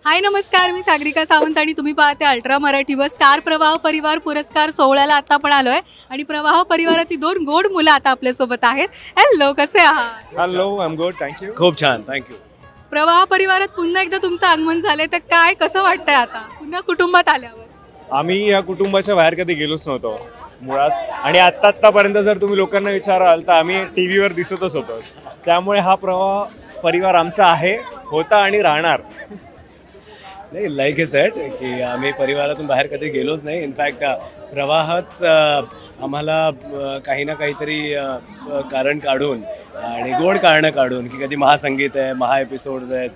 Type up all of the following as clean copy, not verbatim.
हाय नमस्कार, मी सागरिका सावंत आणि तुम्ही पाहते अल्ट्रा मराठीवर. स्टार प्रवाह परिवार पुरस्कार सोहळ्याला आता पण आलोय आणि प्रवाह परिवारातील दोन गोड मुलं आता आपल्यासोबत आहेत. हॅलो, कसे आहात? Hello, I am good, thank you. खूप छान, थँक्यू. प्रवाह परिवारात पुन्हा एकदा तुमचं आगमन झालंय, तर काय कसं वाटतंय आता पुन्हा कुटुंबात आल्यावर? आम्ही या कुटुंबाच्या बाहेर कधी गेलोच नव्हतो मुळात, आणि आत्तापर्यंत जर तुम्ही लोकांना विचाराल तर आम्ही टीव्हीवर दिसतच होतो. त्यामुळे हा प्रवाह परिवार आमचा आहे, होता आणि राहणार. नाही, लाईक हे सेट की आम्ही परिवारातून बाहेर कधी गेलोच नाही. इनफॅक्ट प्रवाहच आम्हाला काही ना काहीतरी कारण काढून आणि गोड कारणं काढून की कधी महासंगीत आहे, महा एपिसोड्स आहेत,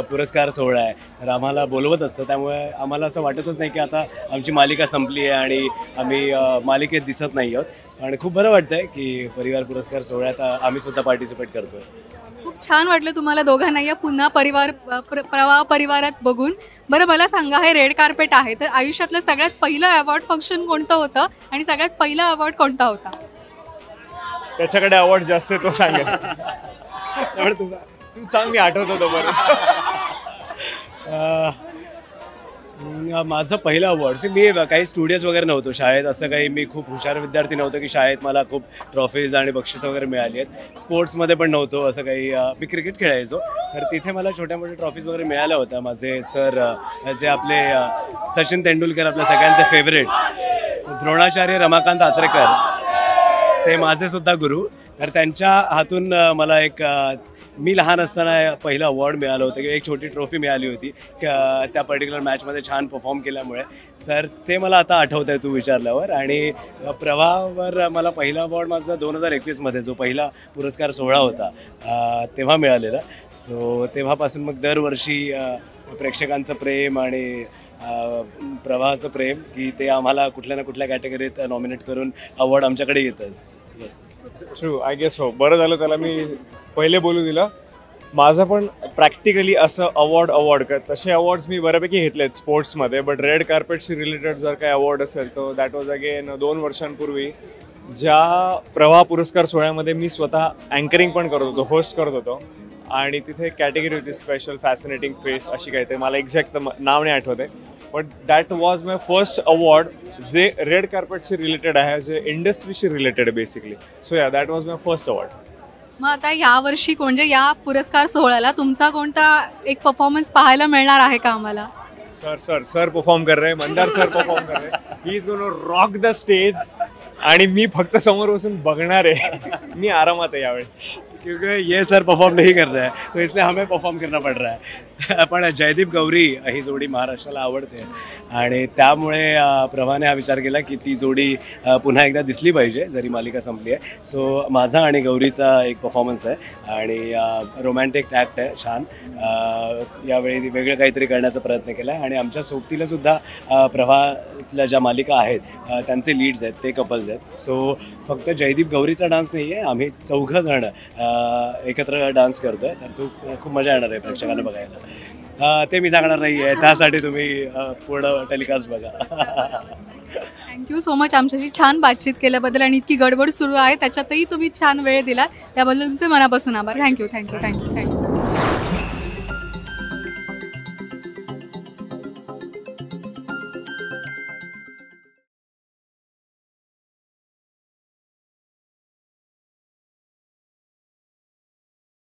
पुरस्कार सोहळा आहे, तर आम्हाला बोलवत असतं. त्यामुळे आम्हाला असं वाटतच नाही की आता आमची मालिका संपली आहे आणि आम्ही मालिकेत दिसत नाही आहोत. आणि खूप बरं वाटतं आहे की परिवार पुरस्कार सोहळ्यात आम्ही सुद्धा पार्टिसिपेट करतो आहे. खूप छान वाटलं तुम्हाला दोघांना या पुन्हा प्रवाह परिवारात बघून. बरं, मला सांगा, हे रेड कार्पेट आहे, तर आयुष्यातलं सगळ्यात पहिलं अवॉर्ड फंक्शन कोणतं होतं आणि सगळ्यात पहिला अवॉर्ड कोणता होता? त्याच्याकडे अवॉर्ड जास्त आहे, तो सांगेल. त्यामुळे तू सांग, मी आठवतो तो बरं. माझं पहिलं अवॉर्ड, मी काही स्टुडिओज वगैरे नव्हतो शाळेत. असं काही मी खूप हुशार विद्यार्थी नव्हतो की शाळेत मला खूप ट्रॉफीज आणि बक्षिसं वगैरे मिळाली आहेत. स्पोर्ट्समध्ये पण नव्हतो असं काही. मी क्रिकेट खेळायचो, तर तिथे मला छोट्या मोठ्या ट्रॉफीज वगैरे मिळाल्या होत्या. माझे सर जे आपले सचिन तेंडुलकर, आपल्या सगळ्यांचे फेवरेट, द्रोणाचार्य रमाकांत आचरेकर, ते माझे सुद्धा गुरु. तर त्यांच्या हातून मला एक, मी लहान असताना पहिलं अवॉर्ड मिळालं होतं, की एक छोटी ट्रॉफी मिळाली होती त्या पर्टिक्युलर मॅचमध्ये छान परफॉर्म केल्यामुळे. तर ते मला आता आठवतं आहे तू विचारल्यावर. आणि प्रवाहावर मला पहिला अवॉर्ड माझा 2021मध्ये जो पहिला पुरस्कार सोहळा होता तेव्हा मिळालेला. सो तेव्हापासून मग दरवर्षी प्रेक्षकांचं प्रेम आणि प्रवाहाचं प्रेम की ते आम्हाला कुठल्या ना कुठल्या कॅटेगरीत नॉमिनेट करून अवॉर्ड आमच्याकडे येतच. ट्रू, आय गेस हो. बरं झालं त्याला मी पहिले बोलू दिलं. माझं पण प्रॅक्टिकली असं अवॉर्ड का तसे अवॉर्ड्स मी बऱ्यापैकी घेतले आहेत स्पोर्ट्समध्ये. बट रेड कार्पेटशी रिलेटेड जर काही अवॉर्ड असेल तर दॅट वॉज अगेन 2 वर्षांपूर्वी, ज्या प्रवाह पुरस्कार सोहळ्यामध्ये मी स्वतः अँकरिंग पण करत होतो, होस्ट करत होतो. आणि तिथे कॅटेगरी होती स्पेशल फॅसिनेटिंग फेस अशी काहीतरी, मला एक्झॅक्ट नाव नाही आठवत आहे. But that was my first award जे रेड कार्पेटशी रिलेटेड आहे, जे इंडस्ट्रीशी रिलेटेड आहे बेसिकली. सो या, that was my first award. मग आता यावर्षी म्हणजे या पुरस्कार सोहळ्याला तुमचा कोणता एक परफॉर्मन्स पाहायला मिळणार आहे का आम्हाला? सर परफॉर्म कर रहे, मंदार सर परफॉर्म कर रहे. He is gonna rock the stage आणि मी फक्त समोर बसून बघणार आहे. मी आरामात आहे यावेळेस, क्योंकि ये सर परफॉर्म नहीं कर रहा है, तो इसलिए हमें परफॉर्म करना पड़ रहा है. पण जयदीप गौरी ही जोडी महाराष्ट्राला आवडते आणि त्यामुळे प्रभाने हा विचार केला की ती जोडी पुन्हा एकदा दिसली पाहिजे जरी मालिका संपली आहे. सो माझा आणि गौरीचा एक परफॉर्मन्स आहे आणि रोमॅन्टिक ॲक्ट आहे छान. यावेळी वेगळं काहीतरी करण्याचा प्रयत्न केला आहे आणि आमच्या सोबतीलासुद्धा प्रभातल्या ज्या मालिका आहेत त्यांचे लीड्स आहेत, ते कपल्स आहेत. सो फक्त जयदीप गौरीचा डान्स नाही आहे, आम्ही 4 जण एकत्र डान्स करतोय. तर तू खूप मजा येणार आहे प्रेक्षकांना बघायला. ते मी सांगणार नाही आहे, त्यासाठी तुम्ही पूर्ण टेलिकास्ट बघा. थँक्यू सो मच आमच्याशी छान बातचीत केल्याबद्दल आणि इतकी गडबड सुरू आहे त्याच्यातही तुम्ही छान वेळ दिला त्याबद्दल तुमचे मनापासून आभार. थँक्यू.